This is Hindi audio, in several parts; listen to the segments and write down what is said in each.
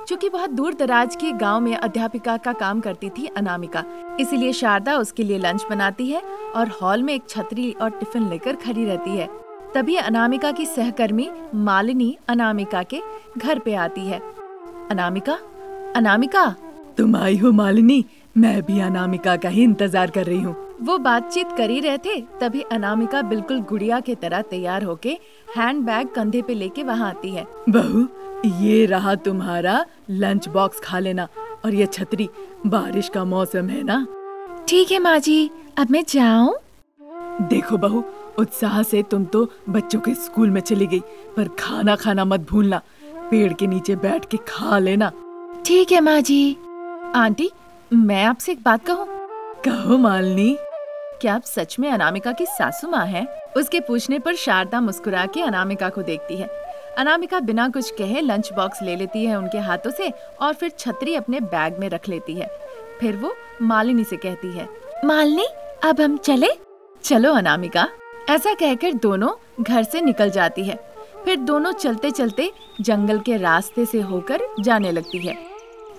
चूँकि बहुत दूर दराज के गांव में अध्यापिका का काम करती थी अनामिका, इसीलिए शारदा उसके लिए लंच बनाती है और हॉल में एक छतरी और टिफिन लेकर खड़ी रहती है। तभी अनामिका की सहकर्मी मालिनी अनामिका के घर पे आती है। अनामिका, अनामिका, तुम आई हो मालिनी? मैं भी अनामिका का ही इंतजार कर रही हूँ। वो बातचीत कर ही रहे थे, तभी अनामिका बिल्कुल गुड़िया की तरह तैयार होके हैंडबैग कंधे पे लेके वहाँ आती है। बहू, ये रहा तुम्हारा लंच बॉक्स, खा लेना। और ये छतरी, बारिश का मौसम है ना। ठीक है माँ जी, अब मैं जाऊँ? देखो बहू, उत्साह से तुम तो बच्चों के स्कूल में चली गई, पर खाना खाना मत भूलना। पेड़ के नीचे बैठ के खा लेना। ठीक है माँ जी। आंटी, मैं आपसे एक बात कहूँ? कहो मालिनी। क्या आप सच में अनामिका की सासू माँ हैं? उसके पूछने पर शारदा मुस्कुरा के अनामिका को देखती है। अनामिका बिना कुछ कहे लंच बॉक्स ले लेती है उनके हाथों से और फिर छतरी अपने बैग में रख लेती है। फिर वो मालिनी से कहती है, मालिनी, अब हम चले? चलो अनामिका। ऐसा कहकर दोनों घर से निकल जाती है। फिर दोनों चलते चलते जंगल के रास्ते से होकर जाने लगती है।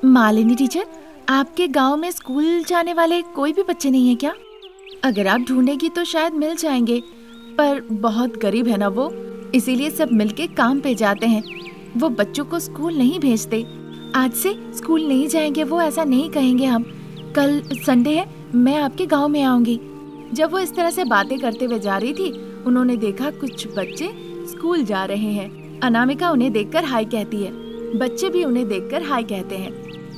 मालिनी टीचर, आपके गांव में स्कूल जाने वाले कोई भी बच्चे नहीं है क्या? अगर आप ढूंढेगी तो शायद मिल जाएंगे, पर बहुत गरीब है ना वो, इसीलिए सब मिलके काम पे जाते हैं। वो बच्चों को स्कूल नहीं भेजते। आज से स्कूल नहीं जाएंगे वो, ऐसा नहीं कहेंगे हम। कल संडे है, मैं आपके गांव में आऊंगी। जब वो इस तरह से बातें करते हुए जा रही थी, उन्होंने देखा कुछ बच्चे स्कूल जा रहे हैं। अनामिका उन्हें देखकर हाय कहती है, बच्चे भी उन्हें देखकर हाय कहते हैं।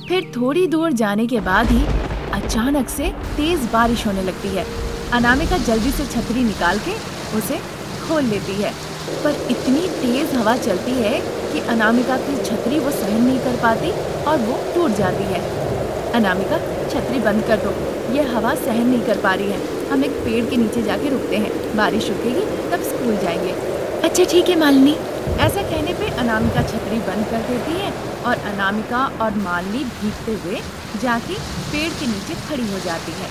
फिर थोड़ी दूर जाने के बाद ही अचानक से तेज बारिश होने लगती है। अनामिका जल्दी से छतरी निकाल के उसे खोल लेती है, पर इतनी तेज हवा चलती है कि अनामिका की छतरी वो सहन नहीं कर पाती और वो टूट जाती है। अनामिका, छतरी बंद कर दो, ये हवा सहन नहीं कर पा रही है। हम एक पेड़ के नीचे जाके रुकते हैं, बारिश रुकेगी तब स्कूल जाएंगे। अच्छा ठीक है मालिनी। ऐसा कहने पे अनामिका छतरी बंद कर देती है और अनामिका और मालिनी भीगते हुए जाके पेड़ के नीचे खड़ी हो जाती है।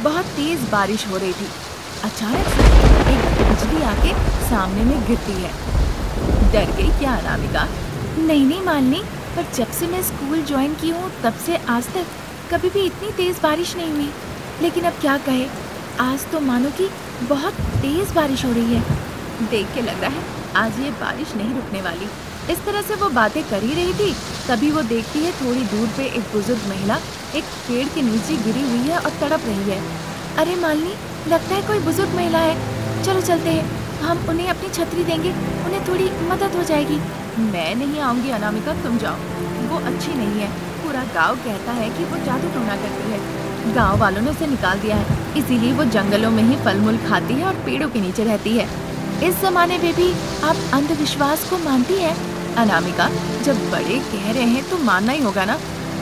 बहुत तेज बारिश हो रही थी। अचानक से एक बिजली आके सामने में गिरती है। डर गई क्या अनामिका? नहीं मालिनी, पर जब से मैं स्कूल ज्वाइन की हूँ तब से आज तक कभी भी इतनी तेज बारिश नहीं हुई। लेकिन अब क्या कहे, आज तो मानो कि बहुत तेज बारिश हो रही है। देख के लग रहा है आज ये बारिश नहीं रुकने वाली। इस तरह से वो बातें कर ही रही थी, तभी वो देखती है थोड़ी दूर पे एक बुजुर्ग महिला एक पेड़ के नीचे गिरी हुई है और तड़प रही है। अरे मालिनी, लगता है कोई बुजुर्ग महिला है। चलो चलते हैं, हम उन्हें अपनी छतरी देंगे, उन्हें थोड़ी मदद हो जाएगी। मैं नहीं आऊंगी अनामिका, तुम जाओ। वो अच्छी नहीं है। पूरा गाँव कहता है कि वो जादू टोना करती है। गाँव वालों ने उसे निकाल दिया है, इसीलिए वो जंगलों में ही फल मूल खाती है और पेड़ों के नीचे रहती है। इस जमाने में भी आप अंधविश्वास को मानती हैं? अनामिका, जब बड़े कह रहे हैं तो मानना ही होगा ना।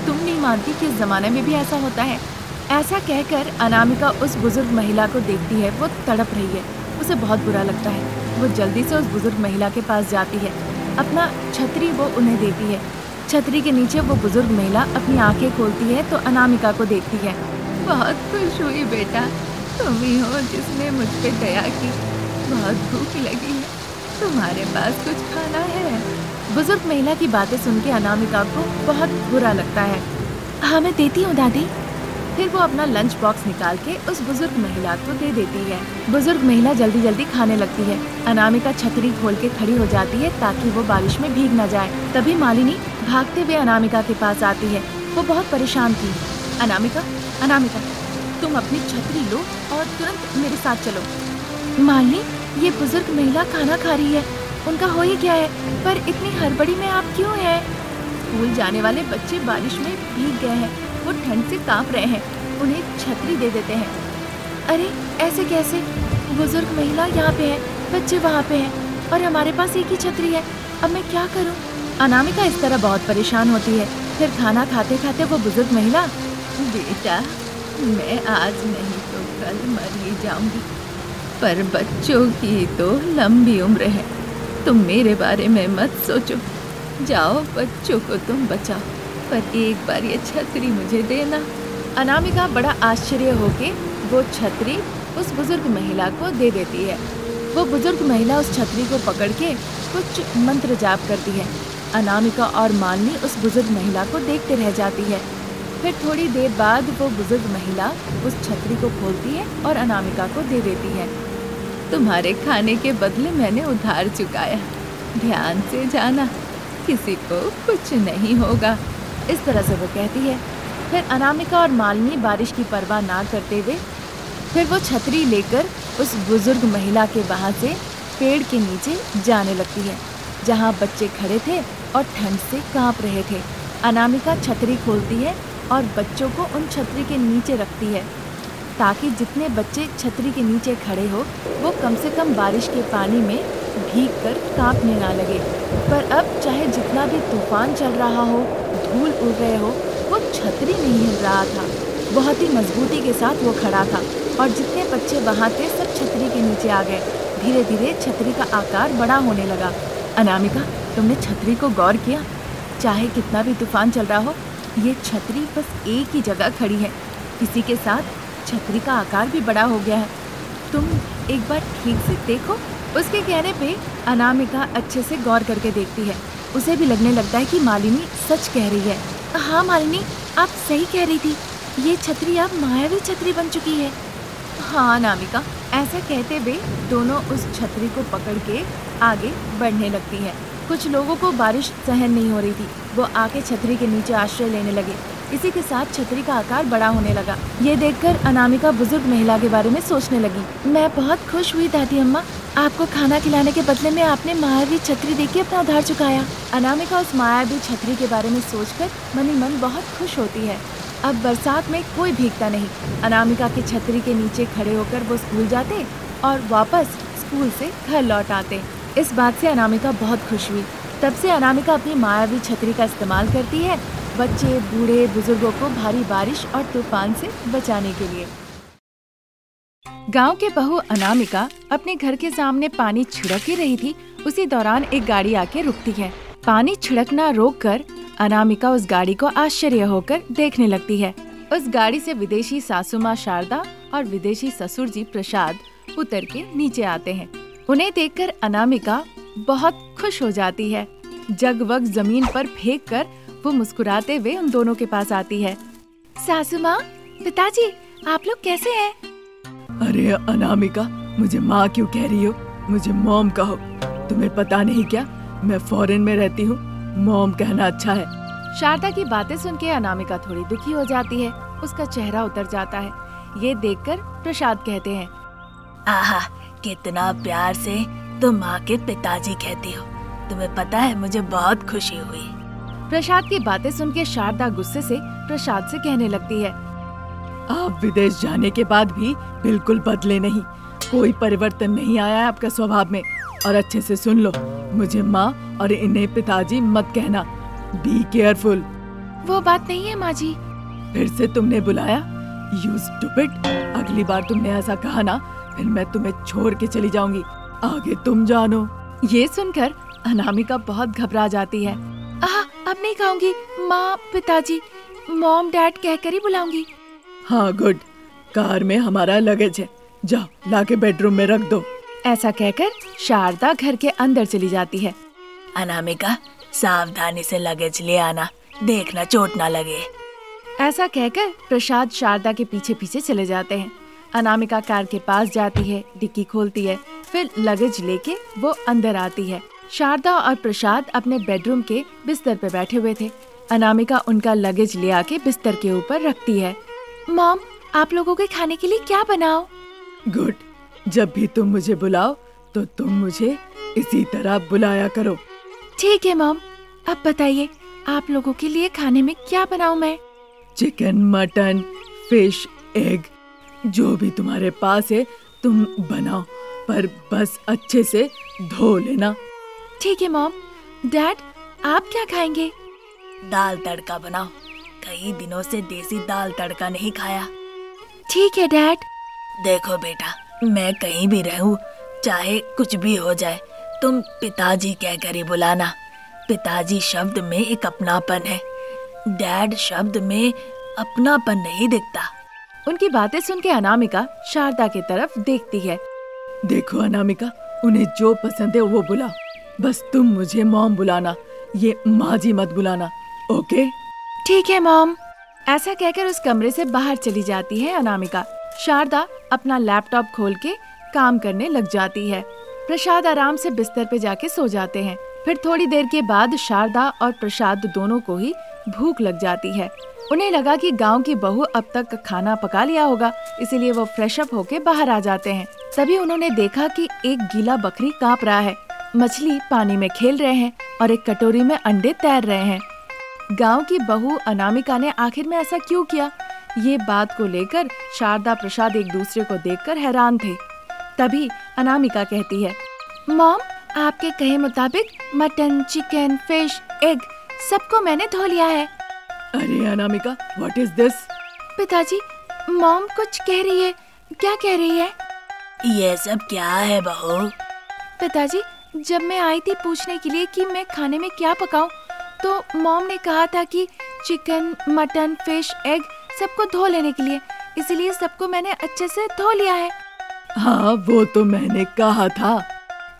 तुम नहीं मानती कि इस जमाने में भी ऐसा होता है? ऐसा कहकर अनामिका उस बुजुर्ग महिला को देखती है। वो तड़प रही है, उसे बहुत बुरा लगता है। वो जल्दी से उस बुजुर्ग महिला के पास जाती है, अपना छतरी वो उन्हें देती है। छतरी के नीचे वो बुजुर्ग महिला अपनी आंखें खोलती है तो अनामिका को देखती है। बहुत खुश हुई बेटा, तुम ही हो जिसने मुझ पे दया की। बहुत भूख लगी है, तुम्हारे पास कुछ खाना है? बुजुर्ग महिला की बातें सुन के अनामिका को बहुत बुरा लगता है। हाँ मैं देती हूँ दादी। फिर वो अपना लंच बॉक्स निकाल के उस बुजुर्ग महिला को दे देती है। बुजुर्ग महिला जल्दी जल्दी खाने लगती है। अनामिका छतरी खोल के खड़ी हो जाती है ताकि वो बारिश में भीग न जाए। तभी मालिनी भागते हुए अनामिका के पास आती है। वो बहुत परेशान थी। अनामिका, अनामिका, तुम अपनी छतरी लो और तुरंत मेरे साथ चलो। मालिनी, ये बुजुर्ग महिला खाना खा रही है, उनका हो ही क्या है? पर इतनी हड़बड़ी में आप क्यों हैं? स्कूल जाने वाले बच्चे बारिश में भीग गए हैं, वो ठंड से कांप रहे हैं, उन्हें छतरी दे देते हैं। अरे ऐसे कैसे? बुजुर्ग महिला यहाँ पे है, बच्चे वहाँ पे हैं और हमारे पास एक ही छतरी है। अब मैं क्या करूँ? अनामिका इस तरह बहुत परेशान होती है। फिर खाना खाते खाते वो बुजुर्ग महिला, बेटा मैं आज नहीं तो कल मर ही जाऊंगी, पर बच्चों की तो लंबी उम्र है, तुम मेरे बारे में मत सोचो। जाओ बच्चों को तुम बचाओ, पर एक बार ये छतरी मुझे देना। अनामिका बड़ा आश्चर्य होके वो छतरी उस बुजुर्ग महिला को दे देती है। वो बुजुर्ग महिला उस छतरी को पकड़ के कुछ मंत्र जाप करती है। अनामिका और मालिनी उस बुजुर्ग महिला को देखते रह जाती है। फिर थोड़ी देर बाद वो बुजुर्ग महिला उस छतरी को खोलती है और अनामिका को दे देती है। तुम्हारे खाने के बदले मैंने उधार चुकाया, ध्यान से जाना, किसी को कुछ नहीं होगा। इस तरह से वो कहती है। फिर अनामिका और मालिनी बारिश की परवाह ना करते हुए फिर वो छतरी लेकर उस बुजुर्ग महिला के वहाँ से पेड़ के नीचे जाने लगती है, जहाँ बच्चे खड़े थे और ठंड से कांप रहे थे। अनामिका छतरी खोलती है और बच्चों को उन छतरी के नीचे रखती है, ताकि जितने बच्चे छतरी के नीचे खड़े हो वो कम से कम बारिश के पानी में भीग कर कांपने ना लगे। पर अब चाहे जितना भी तूफान चल रहा हो, धूल उड़ रहे हो, वो छतरी नहीं हिल रहा था। बहुत ही मजबूती के साथ वो खड़ा था और जितने बच्चे वहाँ थे सब छतरी के नीचे आ गए। धीरे धीरे छतरी का आकार बड़ा होने लगा। अनामिका, तुमने छतरी को गौर किया? चाहे कितना भी तूफान चल रहा हो, ये छतरी बस एक ही जगह खड़ी है। इसी के साथ छतरी का आकार भी बड़ा हो गया है। तुम एक बार ठीक से देखो। उसके कहने पे अनामिका अच्छे से गौर करके देखती है। उसे भी लगने लगता है कि मालिनी सच कह रही है। हाँ मालिनी, आप सही कह रही थी, ये छतरी अब मायावी छतरी बन चुकी है। हाँ अनामिका, ऐसा कहते हुए दोनों उस छतरी को पकड़ के आगे बढ़ने लगती है। कुछ लोगों को बारिश सहन नहीं हो रही थी, वो आके छतरी के नीचे आश्रय लेने लगे। इसी के साथ छतरी का आकार बड़ा होने लगा। ये देखकर अनामिका बुजुर्ग महिला के बारे में सोचने लगी। मैं बहुत खुश हुई दादी अम्मा, आपको खाना खिलाने के बदले में आपने मायावी छतरी देके अपना उधार चुकाया। अनामिका उस मायावी छतरी के बारे में सोचकर मन ही मन बहुत खुश होती है। अब बरसात में कोई भीगता नहीं। अनामिका की छतरी के नीचे खड़े होकर वो स्कूल जाते और वापस स्कूल से घर लौट आते। इस बात से अनामिका बहुत खुश हुई। तब से अनामिका अपनी मायावी छतरी का इस्तेमाल करती है बच्चे, बूढ़े, बुजुर्गों को भारी बारिश और तूफान से बचाने के लिए। गांव के बहू अनामिका अपने घर के सामने पानी छिड़क ही रही थी। उसी दौरान एक गाड़ी आके रुकती है। पानी छिड़कना रोककर अनामिका उस गाड़ी को आश्चर्य होकर देखने लगती है। उस गाड़ी से विदेशी सासू माँ शारदा और विदेशी ससुर जी प्रसाद उतर के नीचे आते हैं। उन्हें देखकर अनामिका बहुत खुश हो जाती है। जगवग जमीन पर फेंक कर वो मुस्कुराते हुए उन दोनों के पास आती है। सासू माँ, पिताजी, आप लोग कैसे हैं? अरे अनामिका, मुझे माँ क्यों कह रही हो? मुझे मॉम कहो। तुम्हें पता नहीं क्या, मैं फॉरेन में रहती हूँ, मॉम कहना अच्छा है। शारदा की बातें सुन के अनामिका थोड़ी दुखी हो जाती है। उसका चेहरा उतर जाता है। ये देखकर प्रसाद कहते हैं, आहा, कितना प्यार से तुम माँ के पिताजी कहती हो। तुम्हें पता है, मुझे बहुत खुशी हुई। प्रसाद की बातें सुन के शारदा गुस्से से प्रसाद से कहने लगती है, आप विदेश जाने के बाद भी बिल्कुल बदले नहीं, कोई परिवर्तन नहीं आया है आपका स्वभाव में। और अच्छे से सुन लो, मुझे माँ और इन्हें पिताजी मत कहना। Be careful. वो बात नहीं है माँ जी। फिर से तुमने बुलाया? You stupid. अगली बार तुमने ऐसा कहा ना, फिर मैं तुम्हें छोड़ के चली जाऊंगी। आगे तुम जानो। ये सुनकर अनामिका बहुत घबरा जाती है। अब नहीं खाऊंगी माँ, पिताजी, मॉम डैड कहकर ही बुलाऊंगी। हाँ गुड। कार में हमारा लगेज है, जाओ लाके बेडरूम में रख दो। ऐसा कहकर शारदा घर के अंदर चली जाती है। अनामिका, सावधानी से लगेज ले आना, देखना चोट ना लगे। ऐसा कहकर प्रसाद शारदा के पीछे पीछे चले जाते हैं। अनामिका कार के पास जाती है, डिक्की खोलती है, फिर लगेज लेके वो अंदर आती है। शारदा और प्रसाद अपने बेडरूम के बिस्तर पे बैठे हुए थे। अनामिका उनका लगेज ले आके बिस्तर के ऊपर रखती है। मॉम, आप लोगों के खाने के लिए क्या बनाओ? गुड। जब भी तुम मुझे बुलाओ तो तुम मुझे इसी तरह बुलाया करो। ठीक है मॉम। अब बताइए, आप लोगों के लिए खाने में क्या बनाऊं मैं? चिकन, मटन, फिश, एग, जो भी तुम्हारे पास है तुम बनाओ, पर बस अच्छे से धो लेना। ठीक है मॉम। डैड, आप क्या खाएंगे? दाल तड़का बनाओ, कई दिनों से देसी दाल तड़का नहीं खाया। ठीक है डैड। देखो बेटा, मैं कहीं भी रहूं, चाहे कुछ भी हो जाए, तुम पिताजी कहकर ही बुलाना। पिताजी शब्द में एक अपनापन है, डैड शब्द में अपनापन नहीं दिखता। उनकी बातें सुन के अनामिका शारदा की तरफ देखती है। देखो अनामिका, उन्हें जो पसंद है वो बुलाओ, बस तुम मुझे मॉम बुलाना। ये माँ जी मत बुलाना, ओके? ठीक है मॉम। ऐसा कहकर उस कमरे से बाहर चली जाती है अनामिका। शारदा अपना लैपटॉप खोल के काम करने लग जाती है। प्रसाद आराम से बिस्तर पे जाके सो जाते हैं। फिर थोड़ी देर के बाद शारदा और प्रसाद दोनों को ही भूख लग जाती है। उन्हें लगा कि गांव की बहू अब तक खाना पका लिया होगा, इसीलिए वो फ्रेश अप होके बाहर आ जाते हैं। तभी उन्होंने देखा कि एक गीला बकरी कांप रहा है, मछली पानी में खेल रहे हैं और एक कटोरी में अंडे तैर रहे हैं। गांव की बहू अनामिका ने आखिर में ऐसा क्यों किया? ये बात को लेकर शारदा प्रसाद एक दूसरे को देखकर हैरान थे। तभी अनामिका कहती है, मॉम, आपके कहे मुताबिक मटन, चिकन, फिश, एग सबको मैंने धो लिया है। अरे अनामिका, व्हाट इज दिस? पिताजी, मॉम कुछ कह रही है। क्या कह रही है? ये सब क्या है बहू? पिताजी, जब मैं आई थी पूछने के लिए कि मैं खाने में क्या पकाऊं, तो मॉम ने कहा था कि चिकन, मटन, फिश, एग सबको धो लेने के लिए, इसलिए सबको मैंने अच्छे से धो लिया है। हाँ, वो तो मैंने कहा था।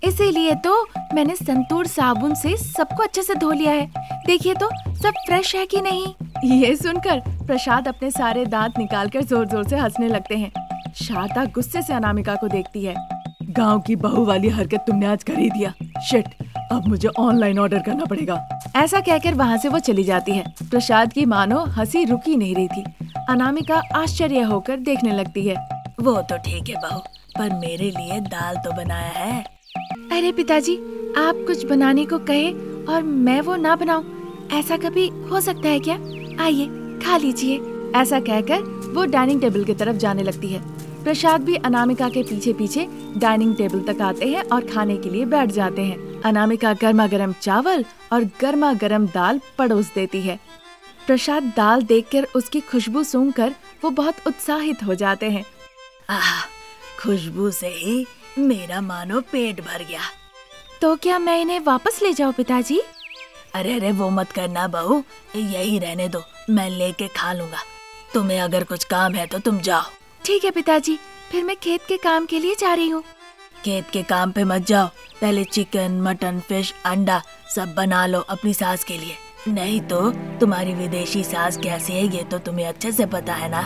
इसीलिए तो मैंने संतूर साबुन से सबको अच्छे से धो लिया है। देखिए तो सब फ्रेश है कि नहीं। ये सुनकर प्रसाद अपने सारे दांत निकालकर जोर जोर से हंसने लगते हैं। शारदा गुस्से से अनामिका को देखती है। गांव की बहू वाली हरकत तुमने आज कर ही दिया। शिट, अब मुझे ऑनलाइन ऑर्डर करना पड़ेगा। ऐसा कहकर वहाँ से वो चली जाती है। प्रसाद की मानो हंसी रुकी नहीं रही थी। अनामिका आश्चर्य होकर देखने लगती है। वो तो ठीक है बहू, पर मेरे लिए दाल तो बनाया है। अरे पिताजी, आप कुछ बनाने को कहे और मैं वो ना बनाऊं, ऐसा कभी हो सकता है क्या? आइए खा लीजिए। ऐसा कहकर वो डाइनिंग टेबल की तरफ जाने लगती है। प्रसाद भी अनामिका के पीछे पीछे डाइनिंग टेबल तक आते हैं और खाने के लिए बैठ जाते हैं। अनामिका गर्मा गर्म चावल और गर्मा गर्म दाल परोस देती है। प्रसाद दाल देखकर उसकी खुशबू सूंघकर वो बहुत उत्साहित हो जाते हैं। आह, खुशबू से ही मेरा मानो पेट भर गया। तो क्या मैं इन्हें वापस ले जाऊं पिताजी? अरे अरे वो मत करना बहू, यही रहने दो, मैं लेके खा लूंगा। तुम्हें अगर कुछ काम है तो तुम जाओ। ठीक है पिताजी, फिर मैं खेत के काम के लिए जा रही हूँ। खेत के काम पे मत जाओ, पहले चिकन, मटन, फिश, अंडा सब बना लो अपनी सास के लिए। नहीं तो तुम्हारी विदेशी सास कैसी है ये तो तुम्हें अच्छे से पता है ना।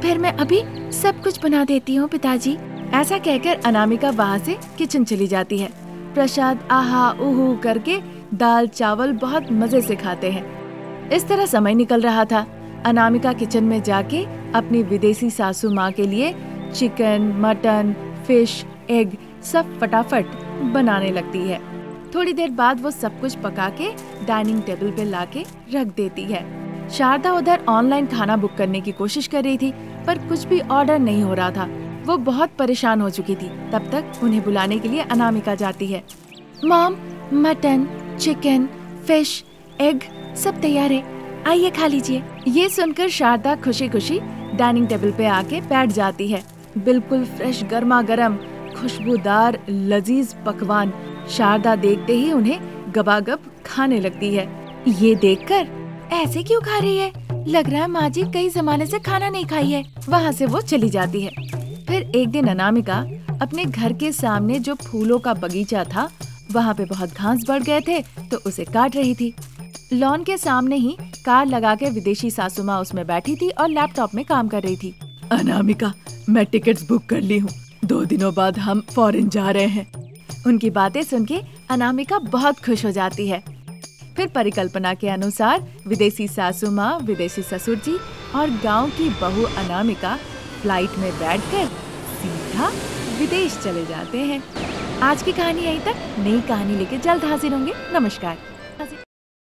फिर मैं अभी सब कुछ बना देती हूँ पिताजी। ऐसा कहकर अनामिका वहाँ से किचन चली जाती है। प्रसाद आहा उहू करके दाल चावल बहुत मजे से खाते हैं। इस तरह समय निकल रहा था। अनामिका किचन में जाके अपनी विदेशी सासू माँ के लिए चिकन, मटन, फिश, एग सब फटाफट बनाने लगती है। थोड़ी देर बाद वो सब कुछ पका के डाइनिंग टेबल पे लाके रख देती है। शारदा उधर ऑनलाइन खाना बुक करने की कोशिश कर रही थी, पर कुछ भी ऑर्डर नहीं हो रहा था। वो बहुत परेशान हो चुकी थी। तब तक उन्हें बुलाने के लिए अनामिका जाती है। Mom, mutton, chicken, fish, egg सब तैयार है, आइए खा लीजिए। ये सुनकर शारदा खुशी खुशी डाइनिंग टेबल पे आके बैठ जाती है। बिल्कुल फ्रेश गर्मा गर्म खुशबूदार लजीज पकवान शारदा देखते ही उन्हें गबागब खाने लगती है। ये देखकर ऐसे क्यों खा रही है? लग रहा है माँ जी कई जमाने से खाना नहीं खाई है। वहाँ से वो चली जाती है। फिर एक दिन अनामिका अपने घर के सामने जो फूलों का बगीचा था, वहाँ पे बहुत घास बढ़ गए थे तो उसे काट रही थी। लॉन के सामने ही कार लगा के विदेशी सासू माँ उसमें बैठी थी और लैपटॉप में काम कर रही थी। अनामिका, मैं टिकट्स बुक कर ली हूँ, 2 दिनों बाद हम फॉरेन जा रहे हैं। उनकी बातें सुन के अनामिका बहुत खुश हो जाती है। फिर परिकल्पना के अनुसार विदेशी सासू माँ, विदेशी ससुर जी और गांव की बहू अनामिका फ्लाइट में बैठकर सीधा विदेश चले जाते हैं। आज की कहानी यहीं तक। नई कहानी लेके जल्द हाजिर होंगे। नमस्कार।